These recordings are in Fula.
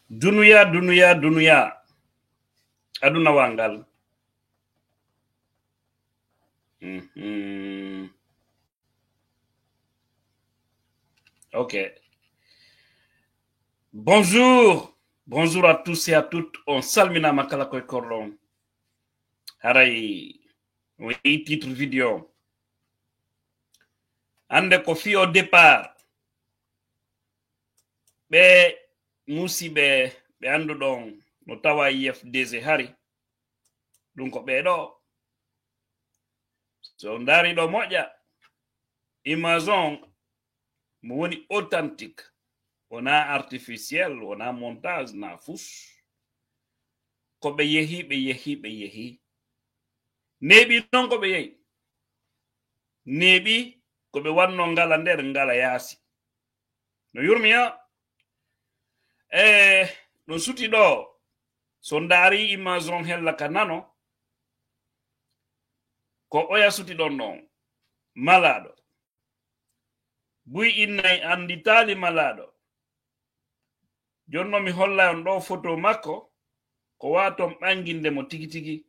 dunuya aduna wangal. Ok. Bonjour à tous et à toutes. On salmina makala koy korlon. Haray, oui, titre vidéo. Ande ko fi au départ. Be musibe be andu don no tawa IFDC hari. Dun ko be do. So ndari do moja. Amazon mo woni authentique. Wona artificiel, wona montage na fous. Ko be yehi. Nebi non ko be yehi. Nebi ko be wanno ngala nder ngala yasi. No yurmiya no suti do so ndari Amazon hella kanano ko oya suti don non malado bui innay anditali malado jonno mi holla on do photo makko ko watom banginde mo tigi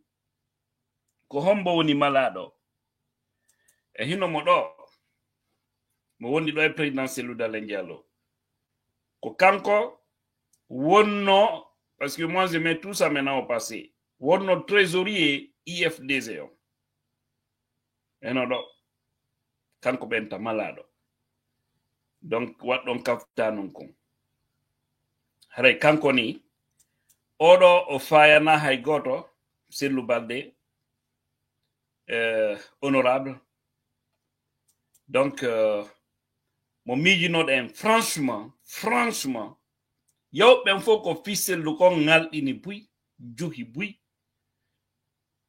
ko hombo woni malado e hino mo do mo woni do e président Cellou Dalein Diallo ko kanko wonno, parce que moi je mets tout ça maintenant au passé, wonno trésorier IFDC on eno do kanko benta malado donc wat don kaftanon kon hare kanko ni odo o fayana hay goto Cellou Balde honorable donc mo mijino den franchement yow ben foko fisel lu ko ngal ini bui juhi bui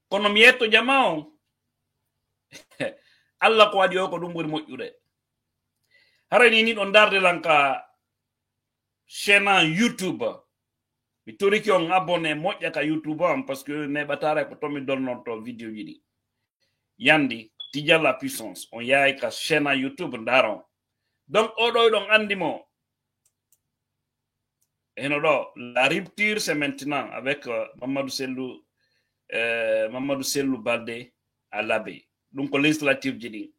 kono mieto jamao alla ko wadi ko dum buri mojjude harani ni don darde lanka chaîne YouTube mi toriki on abonné mojja ka YouTube am parce que ne batare ko tomi donno to video jidi yandi tija la puissance on yaay ka chaîne YouTube ndaron donc odo don andimo la rupture c'est maintenant avec Mamadou Cellou Balde à l'abbé donc législatif jidi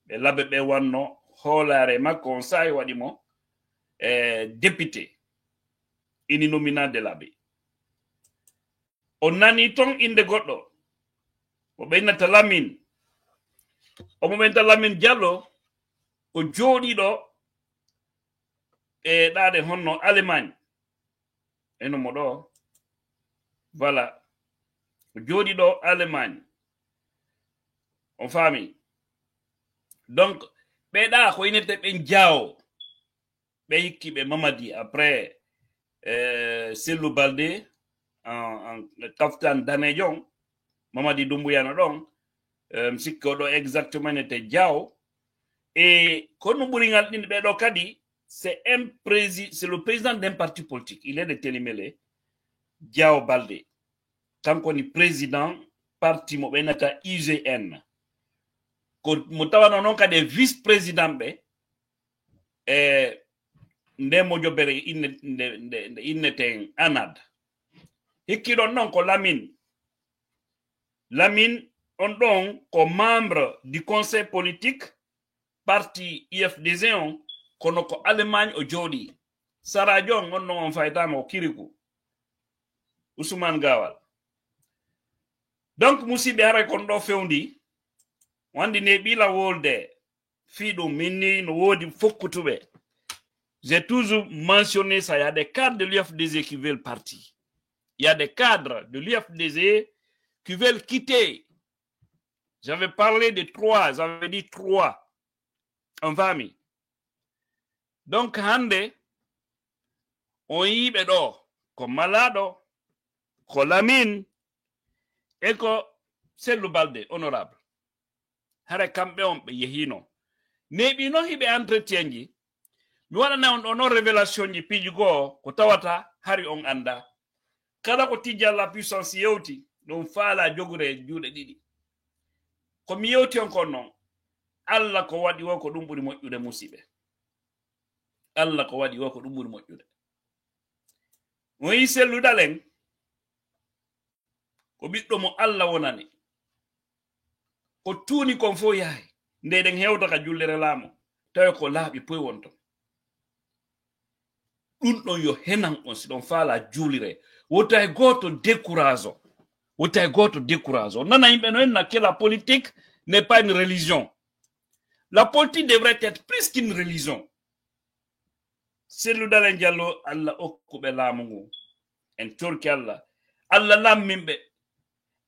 be l'abbé be wanno holare makko on say wadimo député ini nominat de l'abbé on nani ton inde goddo o beynata Lamine o momenta Lamine Diallo o jodi do e dade honno Allemagne eno modo voilà o jodi do Allemagne on fami donc be da ko inete ben jaaw be yikki be Mamadi après Cellou Balde en kaftan danejon Mamadi Doumbouya no don sikko do exactement nete jaaw et kono buringal din be do kadi c'est le président d'un parti politique. Il est de Télémélé, Diao Balde. Quand on est président, parti Mobenaka IGN. Quand on a des vice-présidents, Ndemo Jobere, il n'était anad. Et qui donne non, Lamine. Lamine, on donne comme membre du conseil politique, parti IFDC, kono ko Allemagne o jodi Sara Jong on non faytama o kiriku Ousmane Gawal donc musibe hare kon do fewndi wandi ne bila wolde fido minni no wodi fokkutube. J'ai toujours mentionné ça, il y a des cadres de l'UFDC qui veulent partir, il y a des cadres de l'UFDC qui veulent quitter. J'avais parlé de 3, j'avais dit 3 en famille. Donc, hande, on y do, comme malado, ko Lamine, et ko Cellou Balde, honorable. Hare kambe on be yehino. Nebi no hibe entretien ji, mi wala na on révélation ji piji go, ko tawata, hari on anda. Kala ko tija la puissance yewti, non fala jogure jude didi. Ko mi yewti on kono, alla ko wadi wo ko dumburi mojude musibe. Allah ko wadi wo ko dum buri moƴƴude o yi selludalen ko ɓiɗɗo mo Allah wonani ko tuuni kon fo yahay nde den hewta ka jullere laamo tawi ko laaɓi poy wonton ɗum ɗon yo henan on si ɗon faala juulire wota e goto décourage o nana yimɓe no henna que la politique n'est pas une religion. La politique devrait être plus qu'une religion. Selludalen Diallo Allah okkuɓe laamu ngu en torki Allah lammimɓe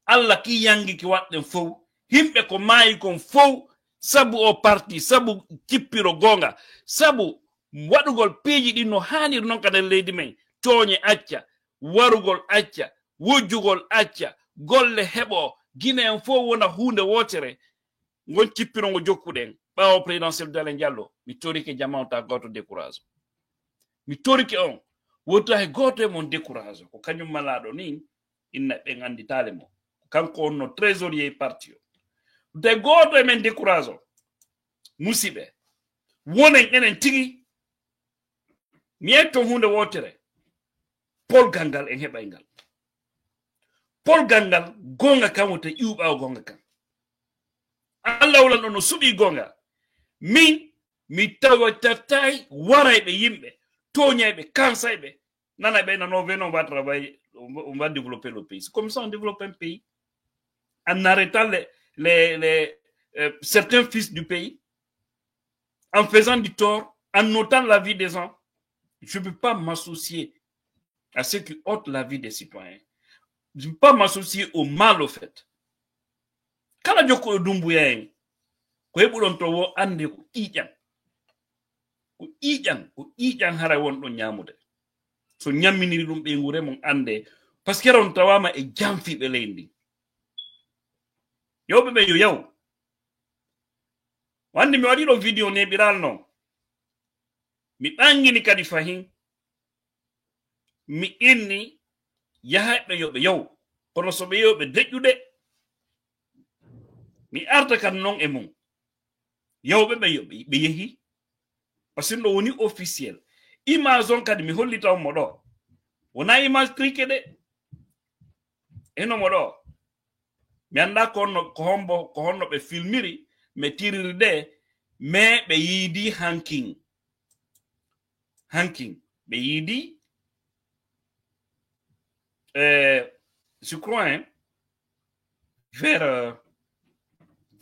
Allah ki yangi ki waɗɗen fof himɓe ko maayi kon fof sabu o parti sabu kippiro gonga sabu waɗugol piiji ɗin no hanir non ka nder leydi men tooñe acca warugol acca wujjugol acca golle heɓo gine en fof wona hunde wotere gon kippiro ngo jokkuɗen ɓawo président Selludalen Diallo mi torike jamawta goto décourage mi torike on wota he goto e mon décourage ko kañum malaɗo ni inna ɓe ganditale mo kanko on no trésorier parti o de goto e men décourage o musiɓe wonen enen tigi mi yetto hunde wotere polgal ngal en heɓay ngal polgal ngal gonga kan wota ƴuɓawo gonga kan Allah wulan ɗon no suɓi gonga min mi tawatatay warayɓe yimɓe toñayɓe kansayɓe nana ɓe nano venons on va travailler on va développer le pays c'est comme ça on développe un pays en arrêtant certains fils du pays en faisant du tort en ôtant la vie des gens. Je ne peux pas m'associer à ceux qui ôtent la vie des citoyens. Je ne peux pas m'associer au mal au fait. Kala joko dumbuya en ko heɓuɗon to wo ande ko ƴiƴan hara wonɗo ñamude so ñamminiri ɗum ɓe ngure mon ande par ce que ron tawama e jamfiɓe leydi yowɓe ɓe yo yaw wande mi waɗi ɗo vidéo neɓiral noon mi ɓangini kadi fahin mi inni yahaɓe yoɓe yaw kono so ɓe yewɓe deƴƴuɗe mi arta kan noon e mum yawɓe ɓe yehi par ce que ɗo woni officiel image on kadi mi hollita mo ɗo wona image trique de eno mo ɗo mi anda ko honno ɓe filmiri me tiriri de mais ɓe yiidi hanking ɓe yiidi je crois vers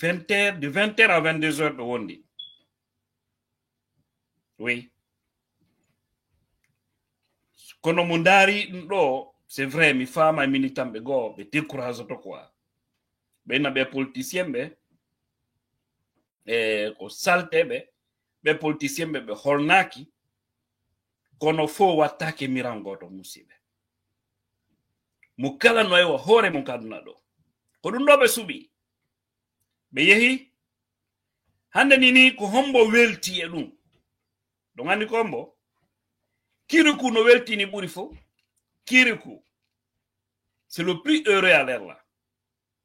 20h, de 20h à 22h de wondi. Oui. Kono mundari ndo, c'est vrai, mi fama militant be go, be décourage to quoi. Be na be politicien be, ko salte be politicien be holnaki, kono fo watake mirango to musibe. Mukala no ewa hore mukaduna do. Kono ndo be subi. Be yehi hande nini ko hombo welti e ɗum ɗon andi ko hombo Kirikou no weltini ɓuri fo Kirikou c'est le plus heureux à l'air là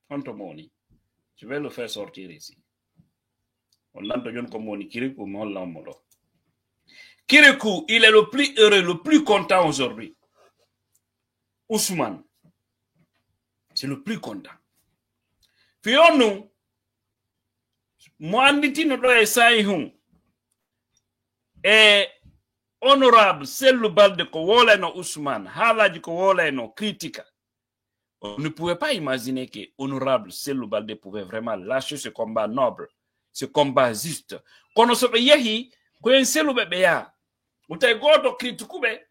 honto moni je vais le faire sortir ici on lanto jon ko moni Kirikou mo holla mo ɗo Kirikou il est le plus heureux le plus content aujourd'hui Ousmane c'est le plus content fiyonu mo anditino ɗo e sayi hum e honorable Sellou Balde ko wolano Ousmane haalaji ko wolano critique on ne pouvait pas imaginer que honorable Sellou Balde pouvait vraiment lâcher ce combat noble ce combat juste kono so ɓe yehi ko en selluɓe ɓe yaha wotay goto critiqueɓe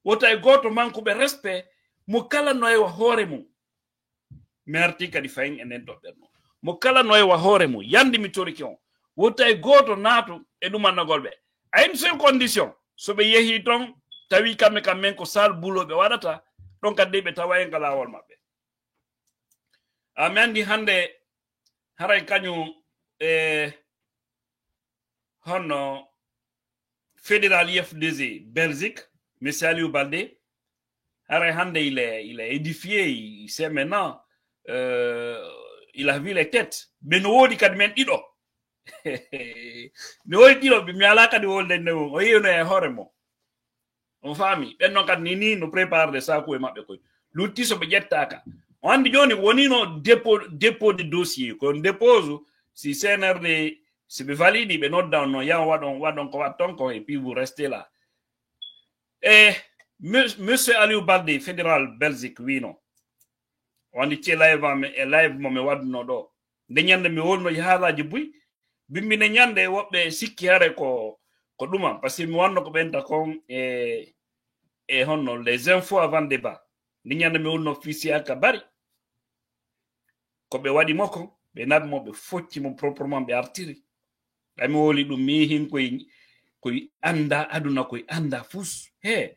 wotay goto manqueɓe respect mo kala no ewa hoore mum mi arti kadi fayin enen toɓɓerno mo kala no ewa hoore mum yandi mi toriki on wotay goto naato e ɗumannagol ɓe à une seule condition so ɓe yehi ton tawi kamɓe kamɓen ko sal boulot ɓe waɗata ɗon kadi ɓe tawa en lawol maɓɓe mi andi hande haray kañum hono fédéral IFDG Belgique monsieur Aliou Baldé haray hande il est édifié il sait maintenant il a vu les têtes ɓe no woodi kadi men ɗiɗo mi woltino mi alaka di wolde ne o yeno e horemo on fami ben non kad ni no prépare de ça ko e mabbe ko lutti so be jettaka on andi joni wonino dépôt de dossier ko dépose si CNRD si be validi be not down no ya wadon ko waton ko et puis vous restez là et monsieur Aliou Balde fédéral Belgique wino wandi ci live mo me wadno do de nyande mi wolno halaji buy bimbine nyande wobbe sikki hare ko duma parce que mi wanno ko benta kon e honno les infos avant débat ni nyande mi wolno fisi aka bari ko be wadi moko be nab mo be focci mo proprement be artiri ami woli dum mi hin koy anda aduna koy anda fus he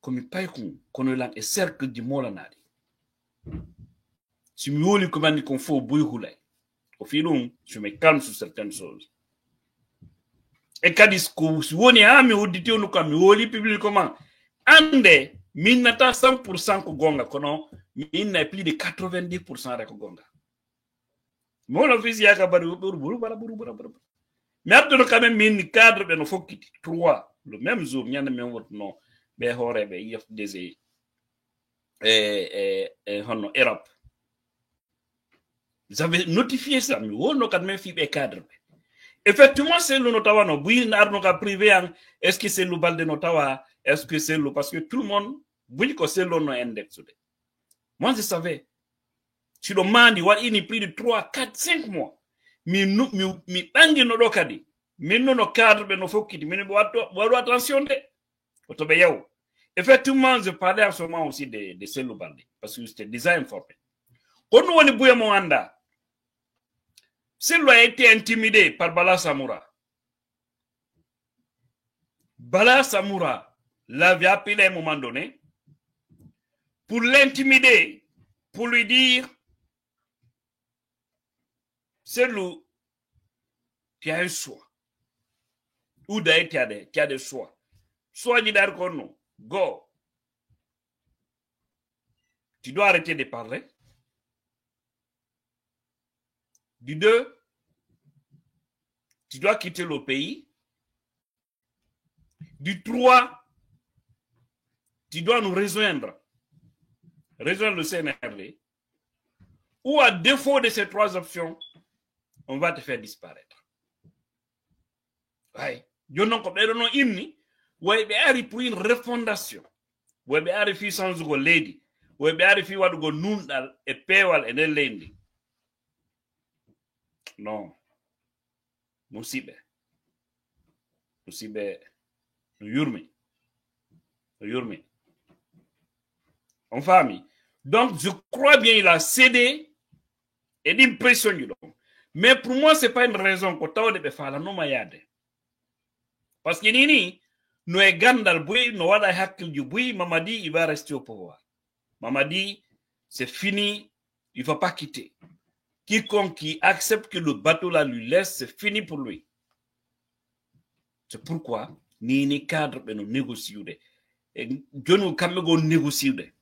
komi paykun kono lan e cercle di molanadi si mi woli ko mandi kon fo boy hulay au filum je me calme sur certaines choses et kadis ko woni ami uditi onu kam mi woli publiquement ande min nata 100% ko gonga kono min na plus de 90% rek ko gonga mon office yaka bari buru mais abdo quand même min cadre be no fokkiti 3 le même jour nyande men wotno be horebe IFDZ honno Europe. Vous avez notifié ça, mais on n'a pas même fait cadre. Effectivement, c'est le notawa, no, oui, n'arno ka privé, est-ce que c'est le bal de notawa, est-ce que c'est le, parce que tout le monde, oui, que c'est le no index. Moi, je savais. Si le mandi, il y a plus de 3, 4, 5 mois. Mi bangi no dokadi. Mi no cadre, ben no fokiti, mi ne attention de. Otobeyaou. Effectivement, je parlais à ce moment aussi de Selou Balde, parce que c'était déjà informé. Quand on est bouillé mon anda, Selou a été intimidé par Bala Samoura. Bala Samoura l'avait appelé à un moment donné pour l'intimider, pour lui dire Selou, tu as un choix. Ou d'ailleurs, tu as des choix. Soit dit d'Arkono, go. Tu dois arrêter de parler. Du 2, tu dois quitter le pays. Du 3, tu dois nous rejoindre le CNRD. Ou à défaut de ces 3 options, on va te faire disparaître. Ouais. Je n'en comprends pas imni. Ouais, be ari pour une refondation. Ouais, be ari fi sans go lady. Ouais, be ari fi wadu go nundal e pewal e lendi. Non. Musibe, no yurmi. En famille. Donc, je crois bien il a cédé et d'impression. Mais pour moi, ce n'est pas une raison pour toi de faire la non mayade. Parce que nini, nous est gandal boui, nous wada hakil du boui, Mamadi, il va rester au pouvoir. Mamadi, c'est fini, il ne va pas quitter. Quiconque qui accepte que le bateau là lui laisse, c'est fini pour lui. C'est pourquoi ni cadre ben nous négocions. Et Dieu nous camego négocier.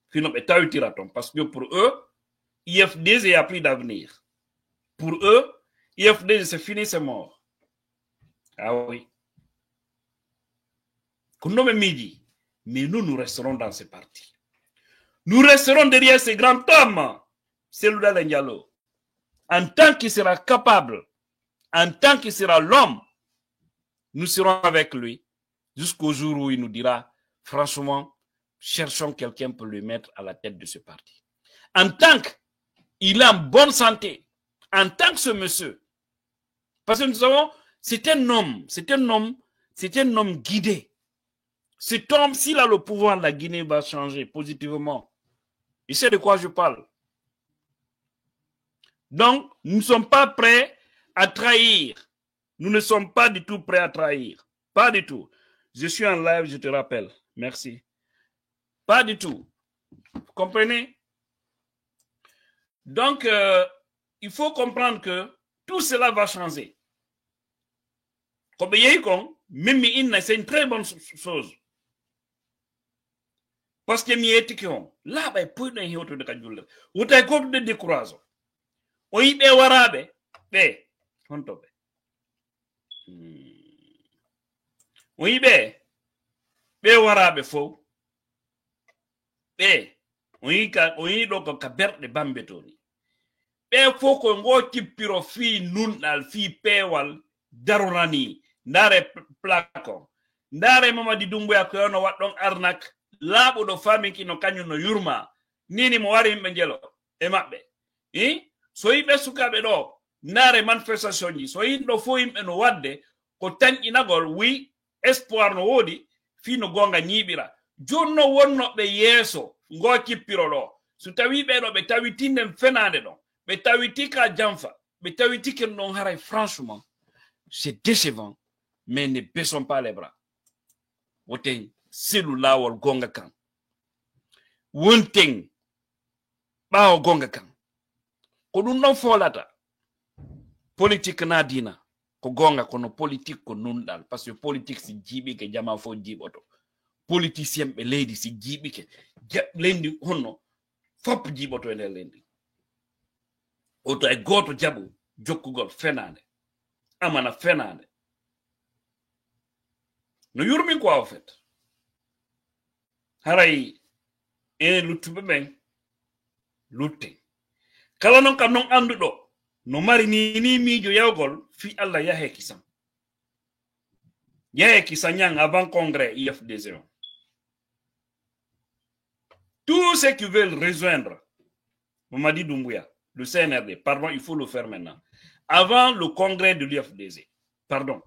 Finalement, parce que pour eux, IFDZ a plus d'avenir. Pour eux, IFDZ c'est fini, c'est mort. Ah oui. Midi, mais nous resterons dans ces partis. Nous resterons derrière ces grands hommes. Selou Ndialo, en tant qu'il sera capable, en tant qu'il sera l'homme, nous serons avec lui jusqu'au jour où il nous dira, franchement, cherchons quelqu'un pour le mettre à la tête de ce parti. En tant qu'il est en bonne santé, en tant que ce monsieur, parce que nous savons, c'est un homme guidé. Cet homme, s'il a le pouvoir, la Guinée va changer positivement. Il sait de quoi je parle. Donc, nous ne sommes pas prêts à trahir. Nous ne sommes pas du tout prêts à trahir. Pas du tout. Je suis en live, je te rappelle. Merci. Pas du tout. Vous comprenez? Donc, il faut comprendre que tout cela va changer. Même c'est une très bonne chose. Parce que là, il peut y avoir de découragement. Oui, be warabe, be honto be wi be warabe fo be wi do ko ka berde bambe toni be fo ko ngo kippiro fi nundal fi pewal darurani ndare plako ndare Mamadi Doumbouya ko yono waddon arnak laabudo famiki no kanyu no yurma nini mo wari himbe jelo e mabbe so yibe sukabe do ndare manifestation ji so yindo fo himbe no wadde ko tan inagol wi espoir no wodi fi no gonga nyibira jonno wonno be yeso ngo kippiro do so tawi be do be tawitinde fenande do be tawitika jamfa be tawitike non haray franchement c'est décevant mais ne baissons pas les bras woten selu lawol gonga kan wonten bawo gonga kan ko dum non folata politique na dina ko gonga kono politique ko nundal parce que politique si jibi ke jama fo jiboto politicien be leydi si jibi ke lendi honno fop jiboto e lendi oto ay goto jabu jokkugol fenande amana fenande no yurmi ko en fait haray luttube ben lutte kala non kam non andudo no mari ni mijo yawgol fi Allah yahe kisam nyang avant congrès IFDC. Tous ceux qui veulent rejoindre Mamadi Doumbouya, le CNRD, pardon, il faut le faire maintenant, avant le congrès de l'IFDC. Pardon,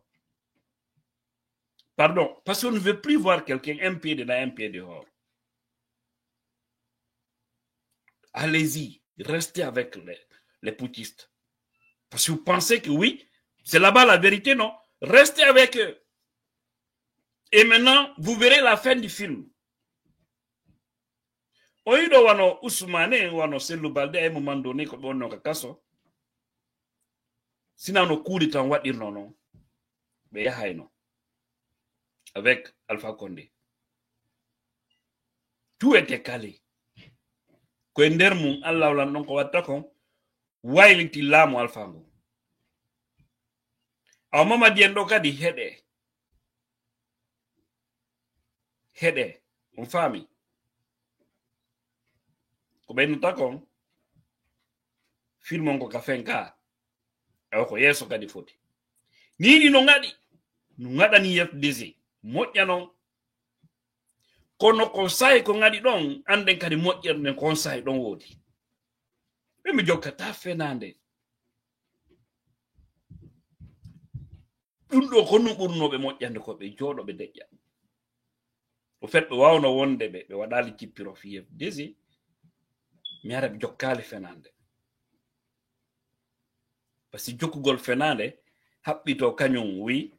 parce qu'on ne veut plus voir quelqu'un un pied dedans, un pied dehors. Allez-y, restez avec les poutistes. Parce que vous pensez que oui, c'est là-bas la vérité, non? Restez avec eux. Et maintenant, vous verrez la fin du film. Oido wano Ousmane, wano Selou Baldé, à un moment donné, comme on a kaso. Sinon, on a coup de temps, what dire non. Mais il y a avec Alpha Condé. Tout était calé. Kwender mung Allah wala non ko watakon wayliti lamu alfango. Aw mama diendo kadi hede on fami ko benu takon filmon ko kafenka aw ko yeso kadi foti ni no ngada ni FDC moƴƴano kono ko sai ko ngadi don anden kadi moƴƴerne kon sai don wodi be mi jokkata fenande dum do ko no burno be moƴƴande ko be jodo be dejja o fet be wawno wonde be wadali kippiro fi FDC mi ara be jokkali fenande parce que jokkugol fenande habbito kanyum wi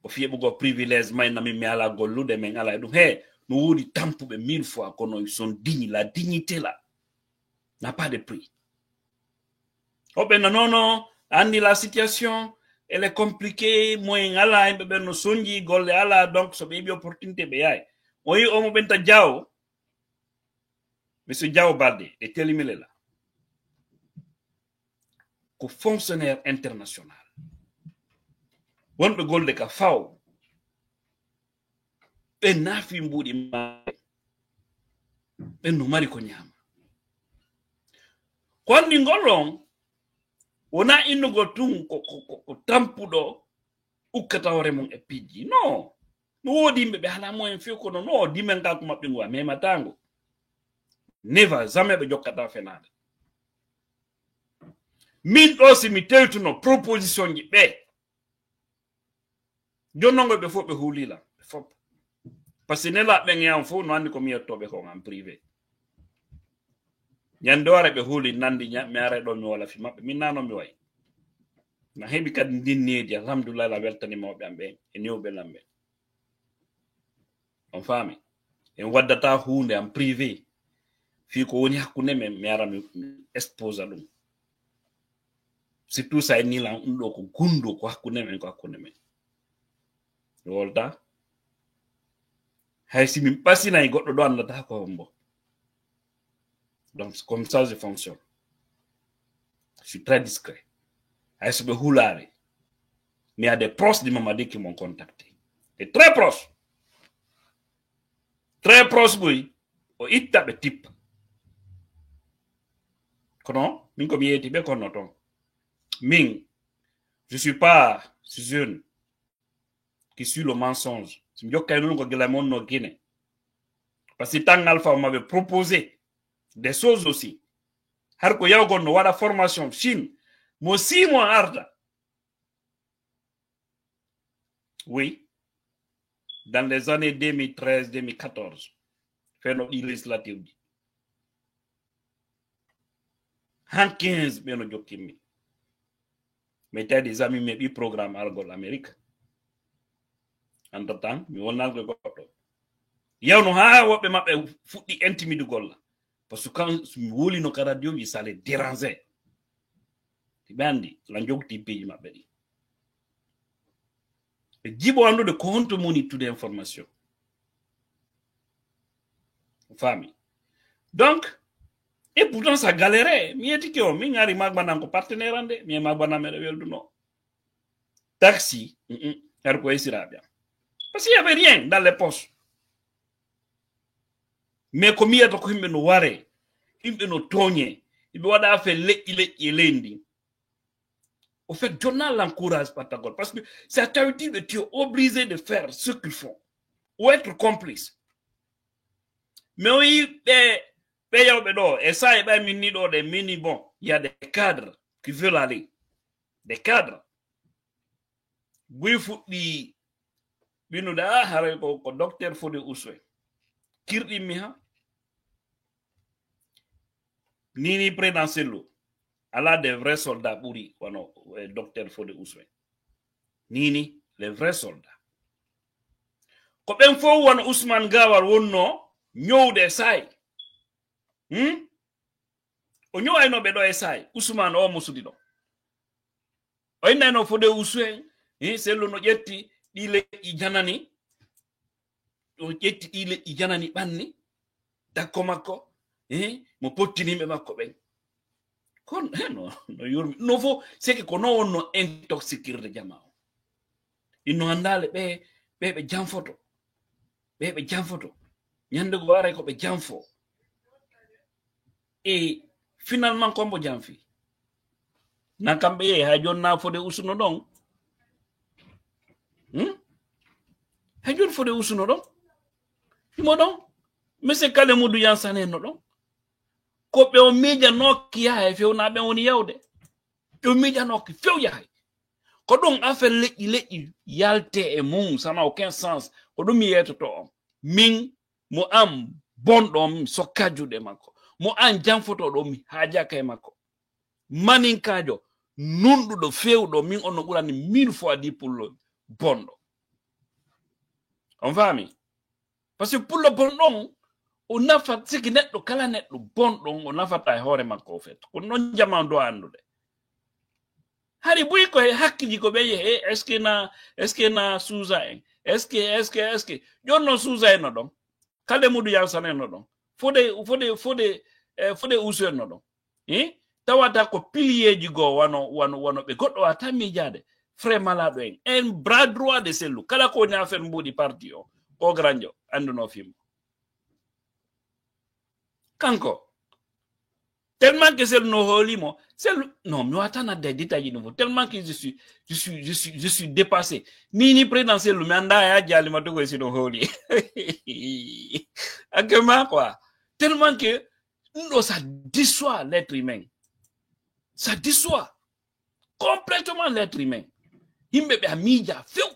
o fiyebugo privilège mayna mi ala gollude men ala dum he no wodi tampube 1000 fois kono ils sont dignes, la dignité là n'a pas de prix. Oh ben non, andi la situation elle est compliquée, moyen ala be no sonji golle ala donc so be bi opportunité be yay oyi o mo benta Diaw monsieur Diaw Baldé de Télimélé là ko fonctionnaire international wonbe golde ka faw be nafi mbudi ma be no mari ko nyama kwandi ngolon wona innugo tun ko tampudo ukkata hore mon e pidji no wodi be hala mo en fi ko no dimen ka ko mabbe ngwa me matango never jamais be jokkata fenade min do si mi tewtuno proposition ji be jonno be fo be hulila fop parce que nela be ngam fo no andi ko mi yetto be ko ngam privé nyandore be huli nandi mi are do mi wala fi mabbe min nano mi way na hebi kad dinneedi alhamdulillah la weltani mawbe ambe e newbe lambe on fami en waddata hunde am privé fi ko woni hakkunde men mi ara mi expose dum surtout ça ni la ndo ko gundo ko hakkunde men wolta hay si mi pasina e goddo do andata ko mbo. Donc comme ça je fonctionne. Je suis très discret. Aïsbe Houlare. Mais il y a des proches de Mamadi qui m'ont contacté. Et très proches. Très proches, oui. Au Itabe type. Comment? Min comme yéti be konoton. Min, je suis pas jeune qui suit le mensonge. Si je suis parce que tant Alpha m'avait proposé des choses aussi. Harko yagon no wada formation Chine. Mo 6 mois arda. Oui. Dans les années 2013-2014. Fait nos législatives. Han 15 beno jokimi. Mais t'as des amis mais programme argo l'Amérique. Entre temps, mi wonnal ko goto. Yawno ha wobe mabbe fuddi intimide golla. Parce que quand mi woli no radio mi ça les déranger. Bandi la jogti pays mabbe di. E jibo ando de compte moni toute information. Famille. Donc, et pourtant ça galérait. Mi etike o mi ngari magbanan ko partenaire ande, mi magbana mere welduno. Taxi, er ko esira bien. Parce qu'il n'y avait rien dans les poches. Mais comme il y a de quoi il me ware, il me tonye, il me wada fait lendi. Au fait, journal l'encourage Patagol parce que ça t'a dit que tu es obligé de faire ce qu'ils font ou être complice. Mais oui, et ça, des mini bon, il y a des cadres qui veulent aller. Des cadres. Oui, faut dire, binu da hare ko docteur Fode Ouswe. Kirdi miha. Nini prédenselo. Allah des vrais soldats bouri, wano docteur Fode Ouswe. Nini, les vrais soldats. Ko ben fo wan Ousmane Gawar wonno ñowde say. O ñoy no be do e say. Ousmane o musudi do. O inno Fode Ouswe, selo no jetti dile i janani. O jetti dile i janani banni. Dakko makko, mo pottini me makko ben. Kon no yurmi. No fo c'est que kono wonno intoxiquer de jama. Inno andale be jamfoto. Be jamfoto. Nyande go wara ko be jamfo. Et finalement kombo jamfi. Nakambe ha jonna Fode Usuno don. Ha jon Fode Usuno don. Imo don. Monsieur Kale Mudu Yansane no don. Ko be o media nokki ya e few na be woni yawde. Be o media nokki few ya. Ko don affaire leƴƴi yalte e mum ça n'a aucun sens. Ko dum yeto to min mo am bondom so kajude makko. Mo an jamfoto do mi haja kay makko. Manin kajo nundudo fewdo min on no burani 1000 fois dit pour le bondo. On va mi. Parce que pour le bondon on a fait ce qui net do kala net do bondon on a fait ay hore makko fait. Ko non jaman do andude. Hari buy ko hakkiji ko be est-ce que na Souza en est-ce que jonno Souza en no don Kale Mudu Yansane no don Fode Ouswe no don tawata ko pilier ji go wano be goddo ata mijade frère malado en bras droit de celle kala ko nya fen mbudi parti o ko granjo anduno film kanko tellement que c'est no holimo c'est non mais attends des détails nouveaux tellement que je suis dépassé ni président c'est le mandat ya jali ma to c'est no holi akema quoi tellement que non ça dissoit l'être humain, ça dissoit complètement l'être humain. Himbe be amija feu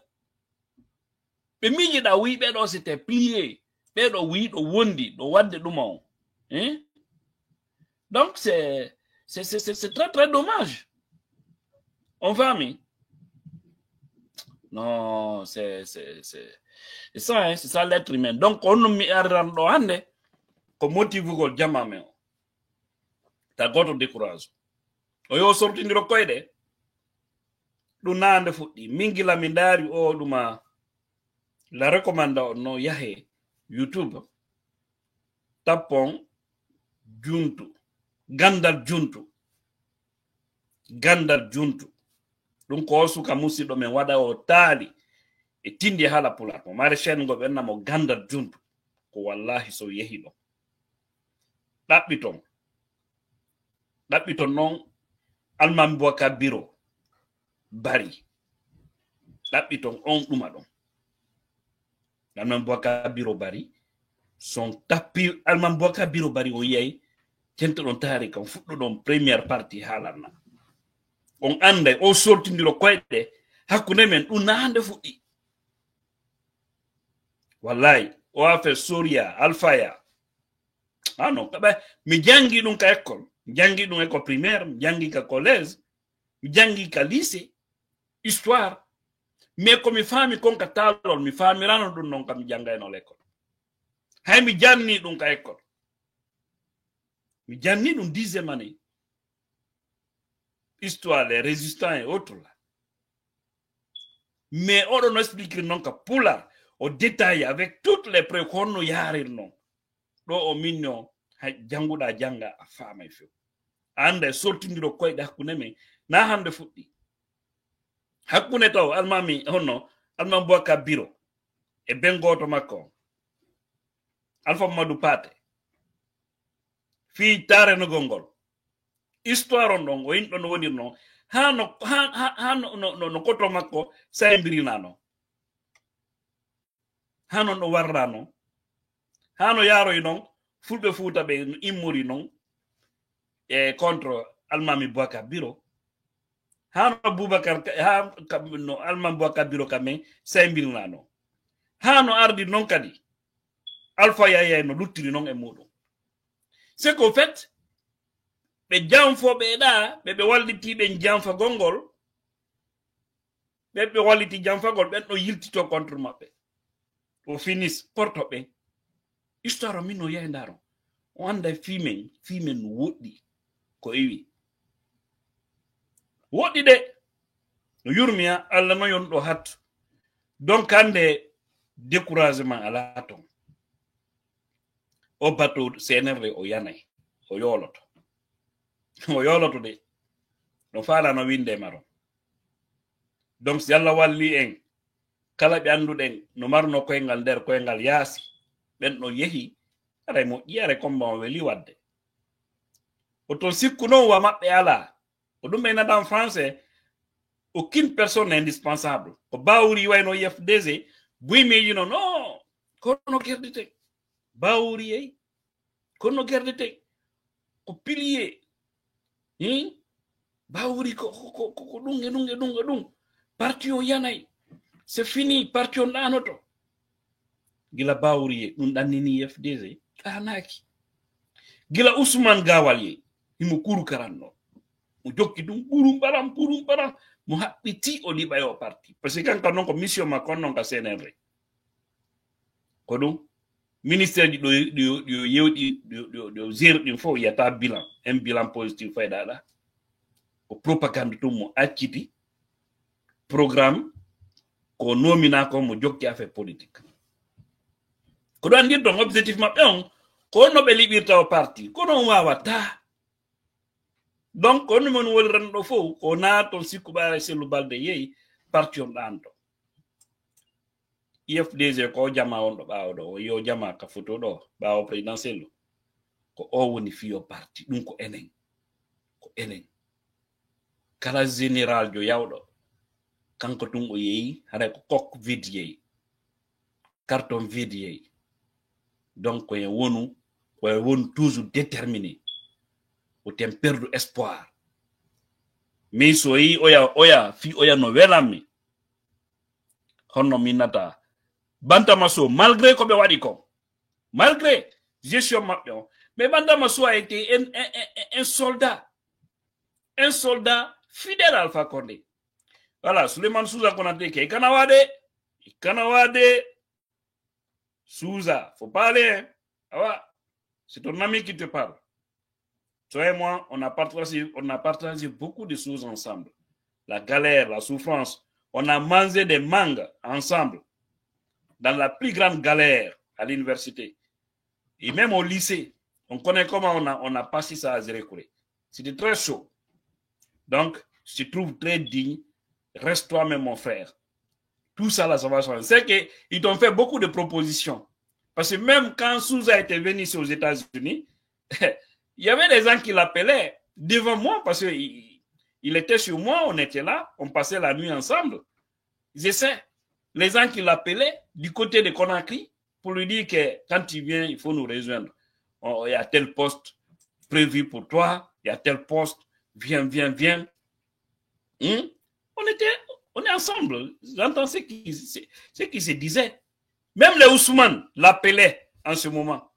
be miji da wi be do c'était plié be do wi do wondi do wadde dumo donc c'est très très dommage. On va mais non c'est ça c'est ça l'être humain. Donc on mi arrando hande ko motive ko jama me ta goto décourage o yo sorti ndiro koyde du nande fuddi mingila mi ndari o duma la recommanda no yahe YouTube tapon juntu gandal juntu ɗum ko suka musidɗo men waɗa o taali e tindi hala pular mo maraîchen go ɓenna mo gandal jundu ko wallahi so yehi ɗon ɗaɓɓiton noon almami Boubacar Biro bari ɗaɓɓiton on ɗuma ɗon almami Boubacar Biro bari son tappi almami Boubacar Biro bari o yiyay tento ɗon taari kam fuɗɗo ɗon première partie haalanna on anda o sortindiro koyɗe hakkunde men ɗum na hande fuɗɗi wallahi o afe Soria Alfaya non kaɓa mi jangi ɗum ka école mi jangi ɗum école primaire mi jangi ka collège mi jangi ka lycée histoire mais ko mi faami kon ka taalol mi faamirano ɗum non kam mi jangayno l'école hay mi janni ɗum ka école mi janni ɗum 10e année histoire les résistants et autres là mais oɗon expliquer non ka pula au détail avec toutes les preuves honno yarir non ɗo o minno hay janguɗa janga a faamay few anda e sortindiro koyɗe hakkunde men na hande fuɗɗi hakkunde taw almami honno almami Boubacar Biro e bengoto makko Alpha Mamadou Paté fi tarenogol ngol histoire on ɗon o yimɗo no wonir noon no koto makko saybirinano ha non ɗo warrano ha no yaroy noon fulɓe Fuuta ɓe no immori noon e contre almami Boubacar Biro ha no Boubacar ha no almami Boubacar Biro kamen saybirinano ha no ardi noon kadi Alpha Yaya no luttiri noon e muɗum c'est qu'au fait ɓe janfoɓe ɗa ɓe wallitiɓe janfa gongol ɓe walliti janfagol ɓen ɗo yiltito contre maɓɓe o finis porto ɓe histoire min no yahi ndaro o anda fimen no woɗɗi ko iwi woɗɗi de no yurmiya Allah no yon ɗo hattu donc hande découragement ala ton o bateau CNRD o yanay o yoloto de no faala no winde maro donc si Allah walli en kala ɓe anduɗen no marno koyngal nder koyngal yaasi ɓen ɗo yehi aray mo ƴiyare comba o weli wadde o ton sikku noon wa maɓɓe ala o ɗum ɓe nata en français aucune personne n'est indispensable ko bawuri wayno IFDG buymeji no non kono gerdeten bawuri yey kono gerdeten ko pilier bawuri ko ɗum parti o yanay c'est fini parti on ɗanoto gila bawuri ye ɗum ɗannini FDG ɗanaki gila Ousmane Gawal ye himo kuru karanno mo jokki ɗum ɓurum ɓaram mo haɓɓiti o liɓa o parti parce que kanka noon ko mission makko noon ka CNRD ko ɗum ministère ji ɗo yewɗi ɗo zéro ɗin fof yiyata bilan un bilan positif fayɗaɗa ko propagande tum mo acciti programme ko nomina ko mo jokki affaire politique ko ɗo andir ɗon objectif maɓɓe on ko no ɓe liɓirta o parti ko non wawata donc on mon woni renɗo fof ko naaton sikkuɓare Sellu Balde yeyi parti on ɗanto IFDG ko jama on ɗo ɓawo ɗo o yo jama ka photo ɗo ɓawo présidentiel ko o woni fiyo parti ɗum ko enen kala général jo yawɗo kanko tun o yeyi haɗa ko coque vide yeyi carton vide yeyi donc koye wonu toujours déterminé o tem perdu espoir mais so yi oya no welanmi honno minata bantama so malgré ko ɓe waɗi ko malgré gestion maɓɓe o mais bantama so a été un soldat fidèle à Alpha Condé voilà Souleymane Souza Konaté ke kana wade Souza faut parler hein? C'est ton ami qui te parle. Toi et moi, on a partagé beaucoup de choses ensemble. La galère, la souffrance. On a mangé des mangues ensemble. Dans la plus grande galère à l'université. Et même au lycée. On connaît comment on a passé ça à Zérékouré. C'était très chaud. Donc, je te trouve très digne Reste toi-même, mon frère. Tout ça, là, ça va changer. C'est qu'ils t'ont fait beaucoup de propositions. Parce que même quand Souza était venu ici aux États-Unis, il y avait des gens qui l'appelaient devant moi parce qu'il était sur moi, on était là, on passait la nuit ensemble. J'essaie. Les gens qui l'appelaient du côté de Conakry pour lui dire que quand il vient, il faut nous rejoindre. Il y a tel poste prévu pour toi, il y a tel poste, viens. On est ensemble. J'entends ce qui se disait. Même les Ousmane l'appelaient en ce moment.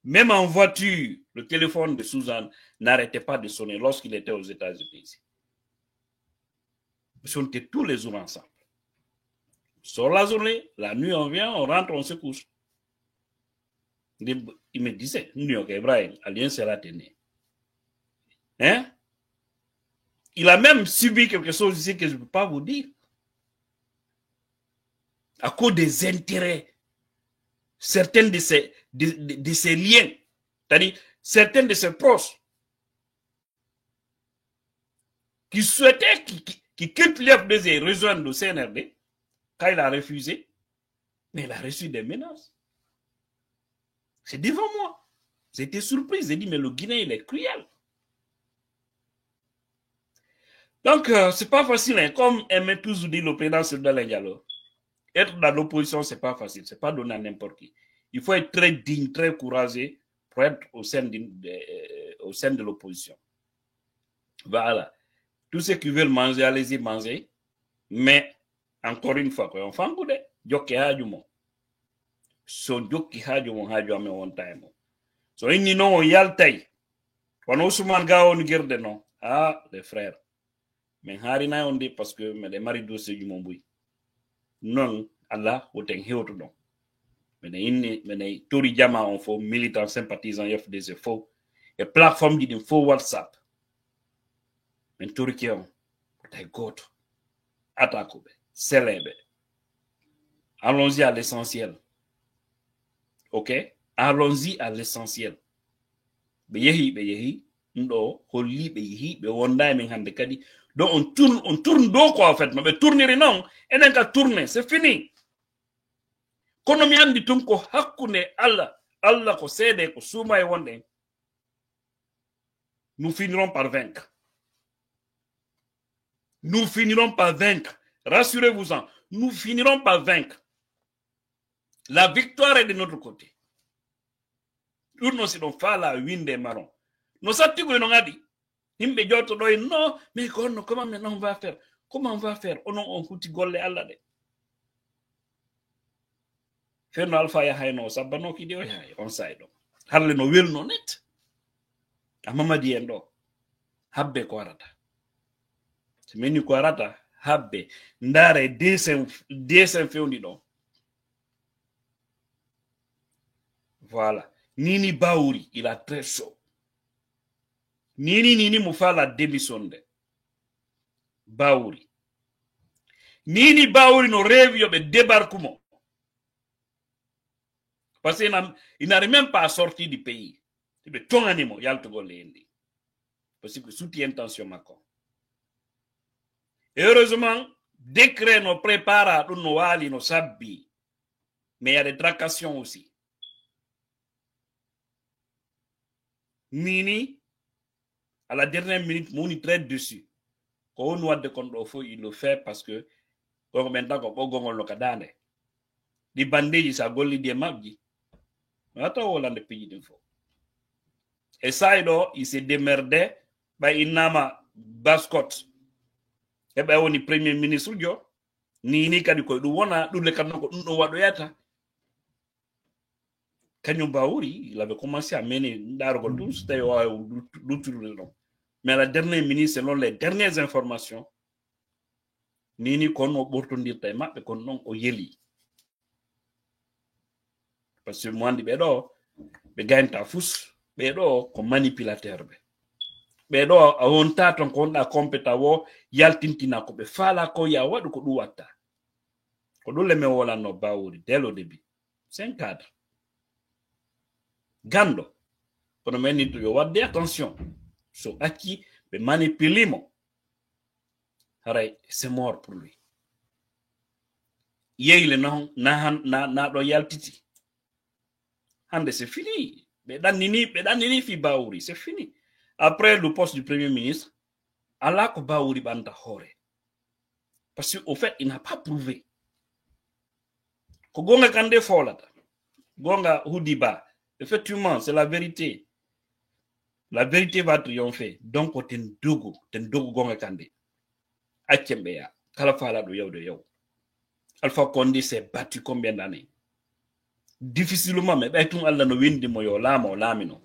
Même en voiture, le téléphone de Suzanne n'arrêtait pas de sonner lorsqu'il était aux États-Unis. Ils sont tous les jours ensemble. Sur la journée, la nuit, on vient, on rentre, on se couche. Il me disait, New York, Ibrahim, Alien sera tenu. Hein? Il a même subi quelque chose ici que je ne peux pas vous dire. À cause des intérêts, certains de ces liens, c'est-à-dire certains de ses proches, qui souhaitaient qu'il quitte l'FDC et rejoigne le CNRD, quand il a refusé, mais il a reçu des menaces. C'est devant moi. J'étais surpris, j'ai dit, mais le Guinéen, il est cruel. Donc, c'est pas facile, hein. Comme aimait toujours dire le président Soudan Diallo. Être dans l'opposition, c'est pas facile, c'est pas donné à n'importe qui. Il faut être très digne, très courageux pour être au sein de l'opposition. Voilà. Tous ceux qui veulent manger, allez-y manger. Mais, encore une fois, on fait un coup de jockey hajumo. So jockey hajumo hajuame one time. So, il n'y a pas yaltay. Quand Ousmane Gao nous garde non. Ah, les frères. Mais harina on dit parce que mais les maris dossiers du Momboui. Non, Allah, woten hewto don. Mais Tori Jama on faut militants sympathisants FDC faux et plateforme qui faux WhatsApp. Mais Tori qui on woten goto attaque célèbre. Allons-y à l'essentiel. OK? Allons-y à l'essentiel. Beyehi ndo holli beyehi be wonda men hande kadi. Donc on tourne do quoi en fait, mais tourner non, et n'a qu'à tourner, c'est fini. Kono mi andi tum ko hakkune Allah ko seede ko suma e wonde. Nous finirons par vaincre. Nous finirons par vaincre. Rassurez-vous-en, nous finirons par vaincre. La victoire est de notre côté. Nous ne sommes pas là, winde marron. Nous sommes tous les dit. Himbe joto doy non, mais comment maintenant on va faire? Comment on va faire? On kuti golle Allah de. Ferno alpha ya hayno sabano ki de hay on side. Harle no wel no net. Amamadi endo. Habbe ko arata. Semeni ko arata habbe ndare desen fewndi do. Voilà. Nini Baouri, il a très chaud. Nini Moufala démissionne. Baouri. Nini Baouri no rêve de débarquement. Parce qu'il n'arrive même pas à sortir du pays. Il y a tout animaux, il y a le Togoléndi. Parce que soutient intention Macron. Et heureusement, décret nous prépare à nos wali, nos sabbi. Mais il y a des tracassions aussi. Nini, à la dernière minute, Mouni traite dessus. Quand on noie de contre il le fait parce que, comme maintenant, on le cadane. Les bandits, ça goli des magis. Attends, on a des pays d'info. Et ça, il s'est démerdé, il n'a bascot. Et bien, on est premier ministre, ni kadi ko du wona du le kadno ko do wado yata. Kanyo Baouri, il avait commencé à mener d'argo tous mais à la dernière minute, selon les dernières informations, Nini kono bortondir tay mabbe kon non o yeli. Parce que moi, be gagnta fous, be do ko manipulateur be. Be do a wonta ton ko da competa wo yaltintina ko be fala ko ya wadu ko du watta. Ko do le me wala no Baouri dès le début. C'est un cadre. Gando. Kono men nit yo wadde attention. So aki be manipulimo. c'est mort pour lui. Yeyle na do yaltiti. Hande c'est fini. Bedanini fi Baouri, c'est fini. Après le poste du premier ministre, Allah ko Baouri banda hore. Parce qu'au fait, il n'a pas prouvé. Ko gonga kande folata. Gonga Houdiba. Effectivement, c'est la vérité. La vérité va triompher. Donc, ten dogo gonga kande. Akembeya. Kalafala do yow. Alpha Condé s'est battu combien d'années? Difficilement, mais tout Allah no windi mo yo lamino.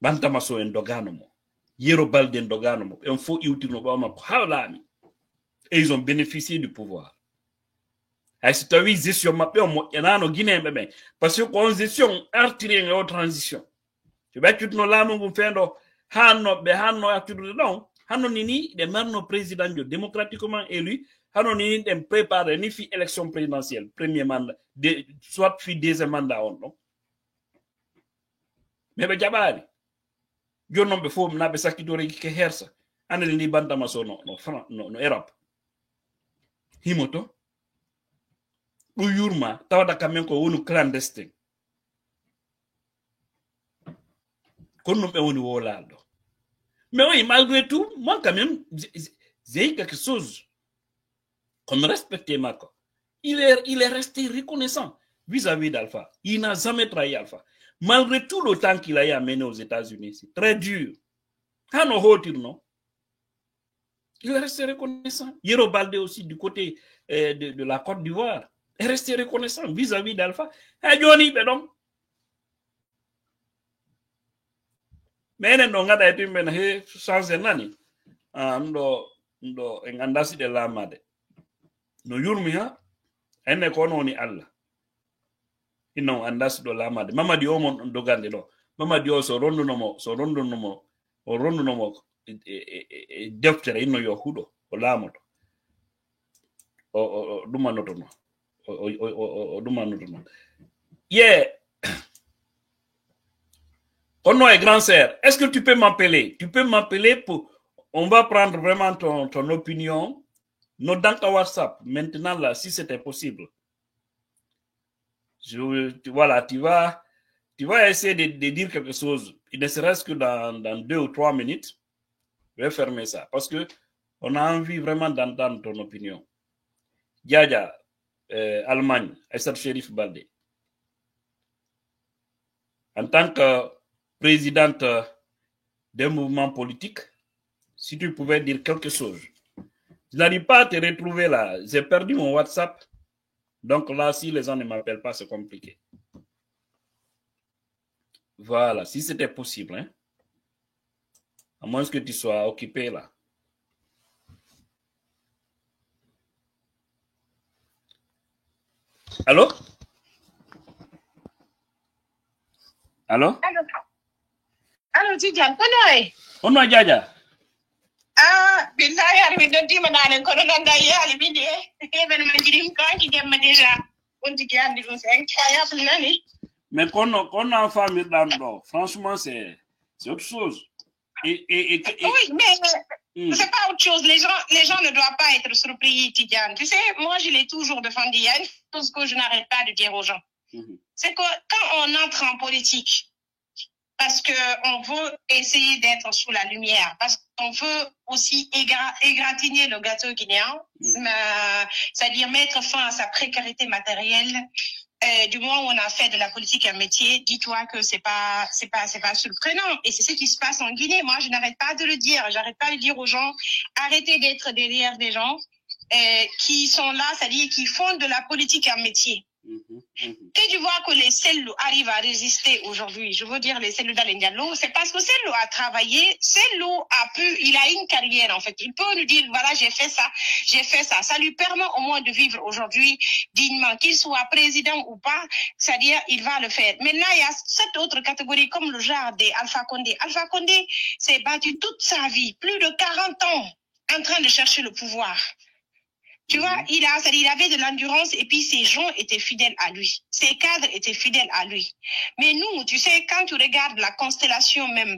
Bantamaso en dogano mo. Yero Balde en dogano mo. Un faux iutino bama ko lami. Et ils ont bénéficié du pouvoir. C'est une gestion Guinée, parce que une gestion artillerie en transition. Tu vas tout nos lames vous faire Hanno nini de marno président démocratiquement élu, Hanno nini de préparer ni fi élection présidentielle, premier mandat, soit fi deuxième mandat on non. Mais be jabari. Jo non be fo na be sakidore ki hersa. Anel ni bantama so no Europe. Himoto. Uyurma, tawada kamen ko wonu clandestin. Konno be woni wolado. Mais oui, malgré tout, moi quand même, j'ai quelque chose comme respecté Marco. Il est resté reconnaissant vis-à-vis d'Alpha. Il n'a jamais trahi Alpha. Malgré tout le temps qu'il a amené aux États-Unis, c'est très dur. Non? Il est resté reconnaissant. Yero Balde aussi du côté de la Côte d'Ivoire est resté reconnaissant vis-à-vis d'Alpha. Et Johnny, ben donc. Mais non, ngada etu men he chance nani. Ndo ngandasi de la made. No yurmi ha ene kono ni Allah. Ino andasi do la made. Mama di omon dogande do. Mama di o so rondo no mo deftere ino yo hudo o lamoto. O dumanoto no. O dumanoto no. Yeah. Oh non, grand sœur, est-ce que tu peux m'appeler? Tu peux m'appeler pour... On va prendre vraiment ton opinion. Nos dans ta WhatsApp, maintenant là, si c'était possible. Voilà, tu vas essayer de dire quelque chose. Il ne serait-ce que dans 2 ou 3 minutes. Je vais fermer ça. Parce que on a envie vraiment d'entendre ton opinion. Djaja, Allemagne, Essar Sherif Balde. En tant que présidente d'un mouvement politique, si tu pouvais dire quelque chose. Je n'arrive pas à te retrouver là. J'ai perdu mon WhatsApp. Donc là, si les gens ne m'appellent pas, c'est compliqué. Voilà, si c'était possible. Hein? À moins que tu sois occupé là. Allô? Allô? Allô, Tidiane, konoy? Ono Jaja. Ah, billahi armi dondi manane kono ganda yali bindi even manjirim kanki gemma déjà. On dit qu'il y a des choses incroyables nani. Mais qu'on a famille dans franchement c'est autre chose. Oui, mais c'est pas autre chose. Les gens ne doivent pas être surpris, Tidiane. Tu sais, moi je l'ai toujours défendu. Il y a une chose que je n'arrête pas de dire aux gens. C'est que quand on entre en politique, parce qu'on veut essayer d'être sous la lumière, parce qu'on veut aussi égratigner le gâteau guinéen, c'est-à-dire mettre fin à sa précarité matérielle. Du moment où on a fait de la politique un métier, dis-toi que c'est pas surprenant. Et c'est ce qui se passe en Guinée. Moi, je n'arrête pas de le dire. J'arrête pas de dire aux gens, arrêtez d'être derrière des gens qui sont là, c'est-à-dire qui font de la politique un métier. Et tu vois que les cellules arrivent à résister aujourd'hui, je veux dire les cellules d'Alendialo, c'est parce que Cellou a travaillé, Cellou il a une carrière en fait. Il peut nous dire, voilà, j'ai fait ça. Ça lui permet au moins de vivre aujourd'hui dignement, qu'il soit président ou pas, c'est-à-dire il va le faire. Maintenant, il y a cette autre catégorie comme le genre d'Alpha Condé. Alpha Condé s'est battu toute sa vie, plus de 40 ans, en train de chercher le pouvoir. Tu vois, il avait de l'endurance et puis ses gens étaient fidèles à lui. Ses cadres étaient fidèles à lui. Mais nous, tu sais, quand tu regardes la constellation même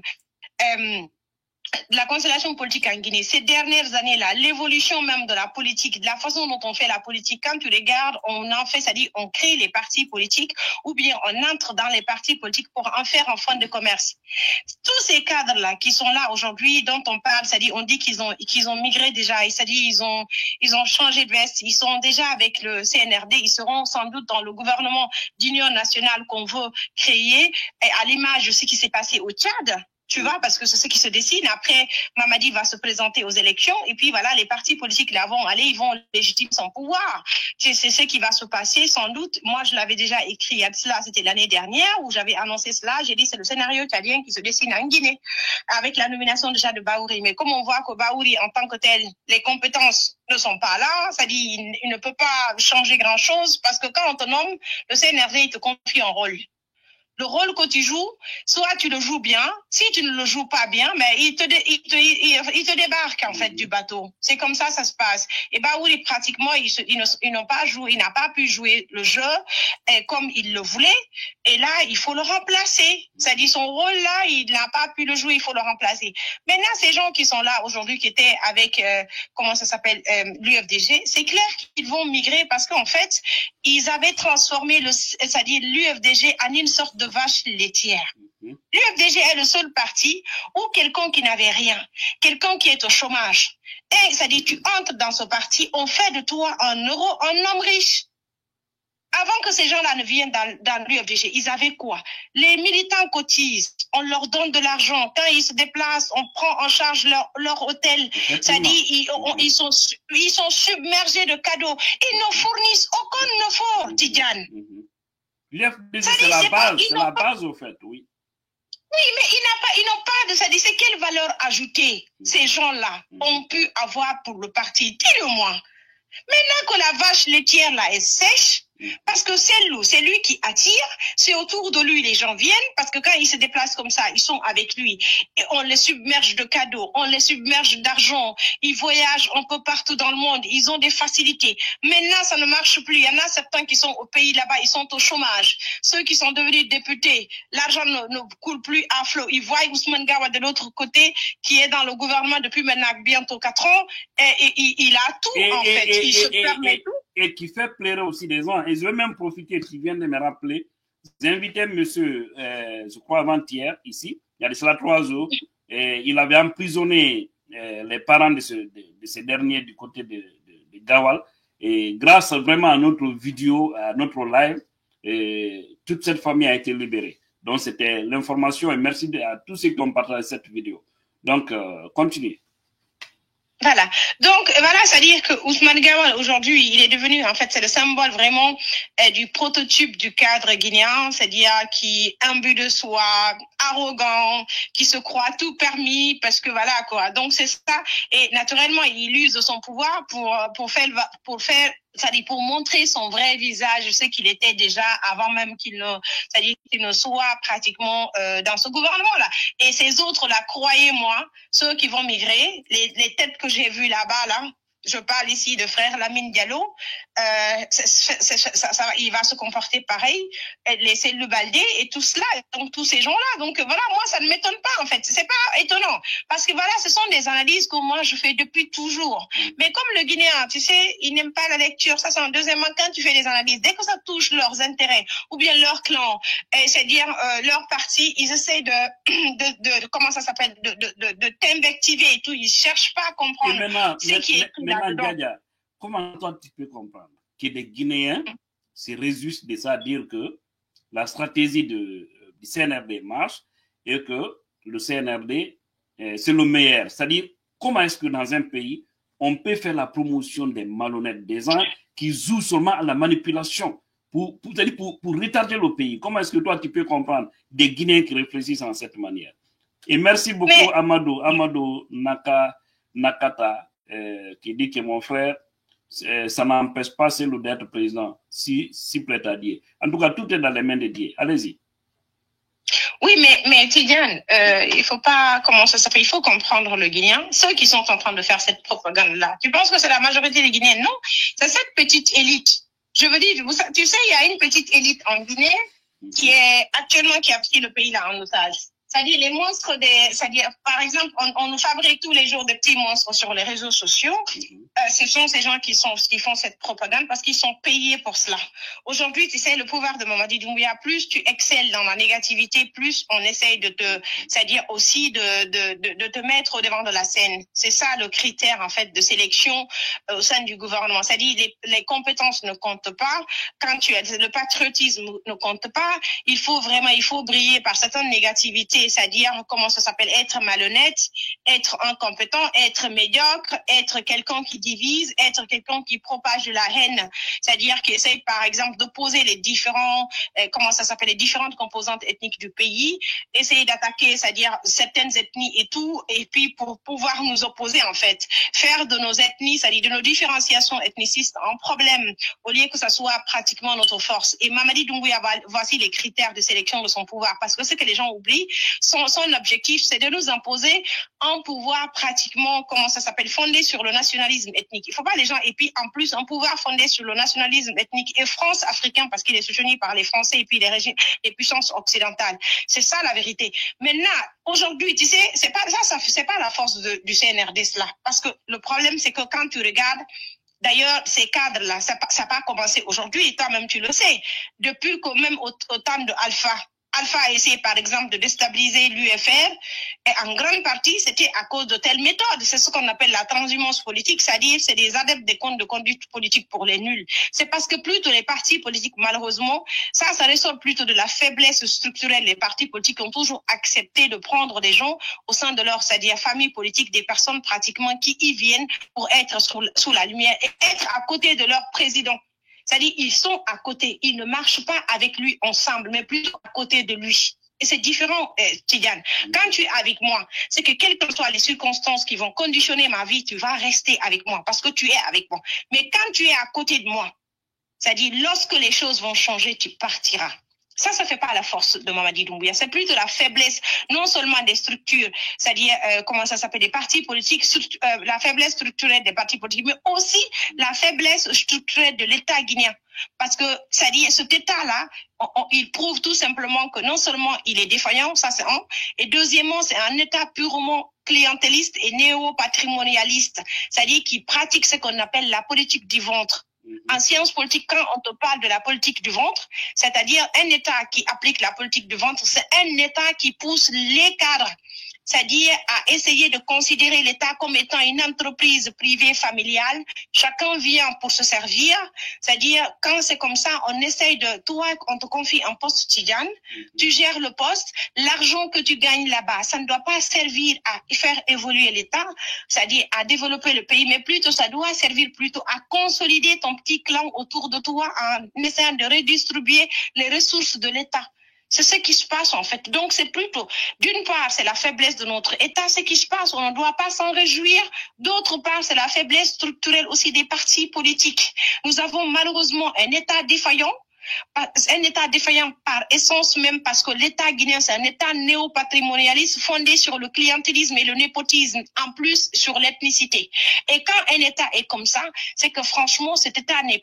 de la constellation politique en Guinée, ces dernières années-là, l'évolution même de la politique, de la façon dont on fait la politique, quand tu regardes, on en fait, c'est-à-dire on crée les partis politiques ou bien on entre dans les partis politiques pour en faire un fonds de commerce. Tous ces cadres-là qui sont là aujourd'hui, dont on parle, c'est-à-dire on dit qu'ils ont migré déjà, c'est-à-dire ils ont changé de veste, ils sont déjà avec le CNRD, ils seront sans doute dans le gouvernement d'union nationale qu'on veut créer, et à l'image de ce qui s'est passé au Tchad. Tu vois, parce que c'est ce qui se dessine. Après, Mamadi va se présenter aux élections. Et puis, voilà, les partis politiques là vont aller, ils vont légitimer son pouvoir. C'est ce qui va se passer, sans doute. Moi, je l'avais déjà écrit à cela, c'était l'année dernière, où j'avais annoncé cela. J'ai dit, c'est le scénario tchadien qui se dessine en Guinée, avec la nomination déjà de Baouri. Mais comme on voit que Baouri, en tant que tel, les compétences ne sont pas là, c'est-à-dire, il ne peut pas changer grand-chose, parce que quand on te nomme, le CNRD, il te confie un rôle. Le rôle que tu joues, soit tu le joues bien, si tu ne le joues pas bien, mais il te débarque en fait du bateau. C'est comme ça se passe. Et Baouri, pratiquement, il n'a pas pu jouer le jeu comme il le voulait. Et là, il faut le remplacer. C'est-à-dire son rôle là, il n'a pas pu le jouer, il faut le remplacer. Maintenant, ces gens qui sont là aujourd'hui, qui étaient avec l'UFDG, c'est clair qu'ils vont migrer parce qu'en fait, ils avaient transformé c'est-à-dire l'UFDG en une sorte de vache laitière. L'UFDG est le seul parti où quelqu'un qui n'avait rien, quelqu'un qui est au chômage, et c'est-à-dire tu entres dans ce parti, on fait de toi un homme riche. Avant que ces gens-là ne viennent dans l'UFDG, ils avaient quoi? Les militants cotisent, on leur donne de l'argent. Quand ils se déplacent, on prend en charge leur hôtel. C'est-à-dire, ils sont submergés de cadeaux. Ils ne fournissent aucun effort, Tidiane. L'UFDG, c'est la base, au fait, oui. Oui, mais ils n'ont pas de ça. C'est quelle valeur ajoutée ces gens-là ont pu avoir pour le parti? Dis-le-moi. Maintenant que la vache laitière là est sèche, parce que c'est lui qui attire, c'est autour de lui les gens viennent, parce que quand ils se déplacent comme ça, ils sont avec lui, et on les submerge de cadeaux, on les submerge d'argent, ils voyagent un peu partout dans le monde, ils ont des facilités. Maintenant, ça ne marche plus. Il y en a certains qui sont au pays là-bas, ils sont au chômage. Ceux qui sont devenus députés, l'argent ne coule plus à flot. Ils voient Ousmane Gawa de l'autre côté, qui est dans le gouvernement depuis maintenant bientôt 4 ans, et il a tout en fait. Il se permet tout. Et qui fait pleurer aussi des gens. Et je veux même profiter, tu viens de me rappeler, j'ai invité monsieur, je crois avant-hier, ici, il y a de cela 3 jours, et il avait emprisonné les parents de ces derniers du côté de Gawal. Et grâce vraiment à notre vidéo, à notre live, toute cette famille a été libérée. Donc c'était l'information et merci à tous ceux qui ont partagé cette vidéo. Donc, continuez. Voilà. Donc, voilà, c'est-à-dire que Ousmane Gawal, aujourd'hui, il est devenu, en fait, c'est le symbole vraiment du prototype du cadre guinéen, c'est-à-dire qui est imbu de soi, arrogant, qui se croit tout permis, parce que voilà, quoi. Donc, c'est ça. Et naturellement, il use de son pouvoir pour faire c'est-à-dire pour montrer son vrai visage, ce qu'il était déjà avant même qu'il ne soit pratiquement dans ce gouvernement-là. Et ces autres-là, croyez-moi, ceux qui vont migrer, les têtes que j'ai vues là-bas, là, je parle ici de frère Lamine Diallo, il va se comporter pareil, les cellules Baldé et tout cela, donc tous ces gens-là. Donc voilà, moi ça ne m'étonne pas en fait, c'est pas étonnant parce que voilà, ce sont des analyses que moi je fais depuis toujours. Mais comme le Guinéen, tu sais, il n'aime pas la lecture, ça c'est un deuxièmement quand tu fais des analyses, dès que ça touche leurs intérêts ou bien leur clan, c'est-à-dire leur parti, ils essaient de comment ça s'appelle, de t'invectiver et tout, ils cherchent pas à comprendre ce qui est Gadia, comment toi tu peux comprendre que des Guinéens se réjouissent de ça, dire que la stratégie du CNRD marche et que le CNRD c'est le meilleur. C'est-à-dire, comment est-ce que dans un pays, on peut faire la promotion des malhonnêtes, des gens qui jouent seulement à la manipulation pour retarder le pays? Comment est-ce que toi tu peux comprendre des Guinéens qui réfléchissent en cette manière? Et merci beaucoup Amadou Nakata, qui dit que mon frère, ça n'empêche pas celui d'être président, si plaît à Dieu. En tout cas, tout est dans les mains de Dieu. Allez-y. Oui, mais Tidiane, il faut pas, comment ça s'appelle, il faut comprendre le Guinéen. Ceux qui sont en train de faire cette propagande-là, tu penses que c'est la majorité des Guinéens? Non, c'est cette petite élite. Je veux dire, tu sais, il y a une petite élite en Guinée qui a pris le pays là en otage. C'est-à-dire les monstres c'est-à-dire par exemple, on nous fabrique tous les jours des petits monstres sur les réseaux sociaux. Ce sont ces gens qui font cette propagande parce qu'ils sont payés pour cela. Aujourd'hui, tu sais, le pouvoir de Mamadi Doumbouya, plus tu excelles dans la négativité, plus on essaye c'est-à-dire aussi de te mettre au devant de la scène. C'est ça le critère en fait de sélection au sein du gouvernement. C'est-à-dire les compétences ne comptent pas. Quand le patriotisme ne compte pas, il faut briller par certaines négativités, c'est-à-dire comment ça s'appelle, être malhonnête, être incompétent, être médiocre, être quelqu'un qui divise, être quelqu'un qui propage de la haine, c'est-à-dire qui essaye par exemple d'opposer les différentes composantes ethniques du pays, essayer d'attaquer, c'est-à-dire certaines ethnies et tout, et puis pour pouvoir nous opposer en fait, faire de nos ethnies, c'est-à-dire de nos différenciations ethnicistes un problème, au lieu que ça soit pratiquement notre force. Et Mamadi Doumbouya, voici les critères de sélection de son pouvoir, parce que ce que les gens oublient, son objectif, c'est de nous imposer un pouvoir pratiquement, fondé sur le nationalisme ethnique. Il faut pas les gens, et puis en plus, un pouvoir fondé sur le nationalisme ethnique et France-africain, parce qu'il est soutenu par les Français et puis les puissances occidentales. C'est ça la vérité. Maintenant, aujourd'hui, tu sais, c'est pas la force du CNRD cela, parce que le problème, c'est que quand tu regardes, d'ailleurs, ces cadres-là, ça n'a pas commencé aujourd'hui, et toi-même tu le sais, depuis que même au temps de Alpha a essayé, par exemple, de déstabiliser l'UFR, et en grande partie, c'était à cause de telles méthodes. C'est ce qu'on appelle la transhumance politique, c'est-à-dire c'est des adeptes des comptes de conduite politique pour les nuls. C'est parce que plutôt les partis politiques, malheureusement, ça ressort plutôt de la faiblesse structurelle. Les partis politiques ont toujours accepté de prendre des gens au sein de leur, c'est-à-dire famille politique, des personnes pratiquement qui y viennent pour être sous la lumière et être à côté de leur président. C'est-à-dire, ils sont à côté. Ils ne marchent pas avec lui ensemble, mais plutôt à côté de lui. Et c'est différent, Tidiane. Quand tu es avec moi, c'est que quelles que soient les circonstances qui vont conditionner ma vie, tu vas rester avec moi parce que tu es avec moi. Mais quand tu es à côté de moi, c'est-à-dire, lorsque les choses vont changer, tu partiras. Ça fait pas la force de Mamadi Doumbouya. C'est plutôt la faiblesse, non seulement des structures, c'est-à-dire, des partis politiques, la faiblesse structurelle des partis politiques, mais aussi la faiblesse structurelle de l'État guinéen. Parce que, c'est-à-dire, cet État-là, il prouve tout simplement que non seulement il est défaillant, ça c'est un, et deuxièmement, c'est un État purement clientéliste et néo-patrimonialiste, c'est-à-dire qui pratique ce qu'on appelle la politique du ventre. En sciences politiques, quand on te parle de la politique du ventre, c'est-à-dire un État qui applique la politique du ventre, c'est un État qui pousse les cadres, c'est-à-dire à essayer de considérer l'État comme étant une entreprise privée familiale. Chacun vient pour se servir, c'est-à-dire quand c'est comme ça, on essaye toi, on te confie un poste, Tidiane, tu gères le poste, l'argent que tu gagnes là-bas, ça ne doit pas servir à faire évoluer l'État, c'est-à-dire à développer le pays, mais plutôt ça doit servir plutôt à consolider ton petit clan autour de toi en essayant de redistribuer les ressources de l'État. C'est ce qui se passe en fait. Donc c'est plutôt, d'une part, c'est la faiblesse de notre État, ce qui se passe, on ne doit pas s'en réjouir. D'autre part, c'est la faiblesse structurelle aussi des partis politiques. Nous avons malheureusement un État défaillant par essence même parce que l'État guinéen, c'est un État néo-patrimonialiste fondé sur le clientélisme et le népotisme, en plus sur l'ethnicité. Et quand un État est comme ça, c'est que franchement, cet État n'est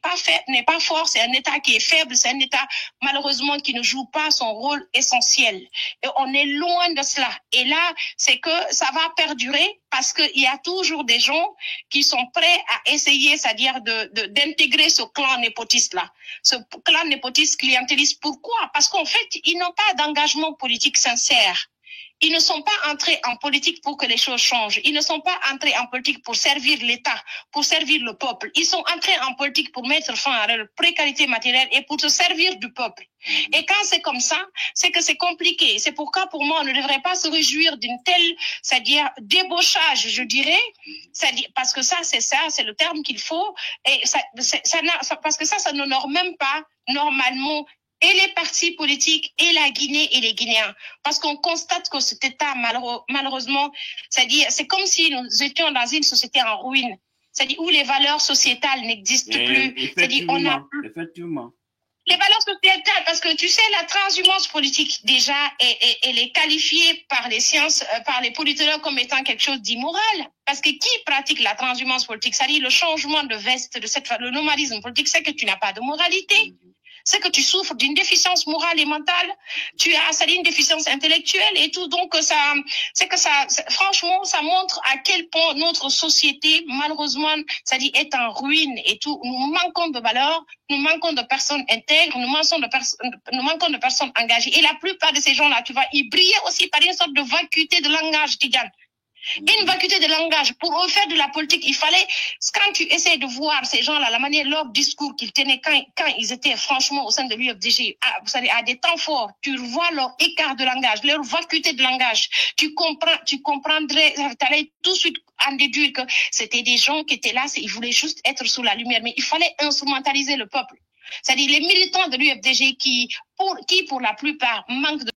pas fort, c'est un État qui est faible, c'est un État malheureusement qui ne joue pas son rôle essentiel. Et on est loin de cela. Et là, c'est que ça va perdurer parce qu'il y a toujours des gens qui sont prêts à essayer, c'est-à-dire d'intégrer ce clan népotiste-là. Ce clan népotiste clientéliste. Pourquoi? Parce qu'en fait, ils n'ont pas d'engagement politique sincère. Ils ne sont pas entrés en politique pour que les choses changent. Ils ne sont pas entrés en politique pour servir l'État, pour servir le peuple. Ils sont entrés en politique pour mettre fin à leur précarité matérielle et pour se servir du peuple. Et quand c'est comme ça, c'est que c'est compliqué. C'est pourquoi, pour moi, on ne devrait pas se réjouir d'une telle, c'est-à-dire débauchage, je dirais, c'est-à-dire, parce que ça, c'est le terme qu'il faut. Et parce que ça n'honore même pas normalement et les partis politiques, et la Guinée et les Guinéens. Parce qu'on constate que cet État, malheureusement, c'est-à-dire, c'est comme si nous étions dans une société en ruine. C'est-à-dire où les valeurs sociétales n'existent plus. C'est-à-dire, on a plus. Effectivement. Les valeurs sociétales, parce que tu sais, la transhumance politique, déjà, elle est qualifiée par les sciences, par les politologues comme étant quelque chose d'immoral. Parce que qui pratique la transhumance politique, c'est-à-dire le changement de veste, le nomadisme politique, c'est que tu n'as pas de moralité. c'est que tu souffres d'une déficience morale et mentale, tu as une déficience intellectuelle et tout. Donc, franchement, ça montre à quel point notre société, malheureusement, est en ruine et tout. Nous manquons de valeurs, nous manquons de personnes intègres, nous manquons de personnes engagées. Et la plupart de ces gens-là, tu vois, ils brillaient aussi par une sorte de vacuité de langage, Tidiane. Une vacuité de langage. Pour faire de la politique, il fallait, quand tu essaies de voir ces gens-là, la manière, leur discours qu'ils tenaient quand ils étaient franchement au sein de l'UFDG, vous savez, à des temps forts, tu vois leur écart de langage, leur vacuité de langage. Tu comprendrais, tu allais tout de suite en déduire que c'était des gens qui étaient là, ils voulaient juste être sous la lumière, mais il fallait instrumentaliser le peuple. C'est-à-dire les militants de l'UFDG qui, pour la plupart, manquent de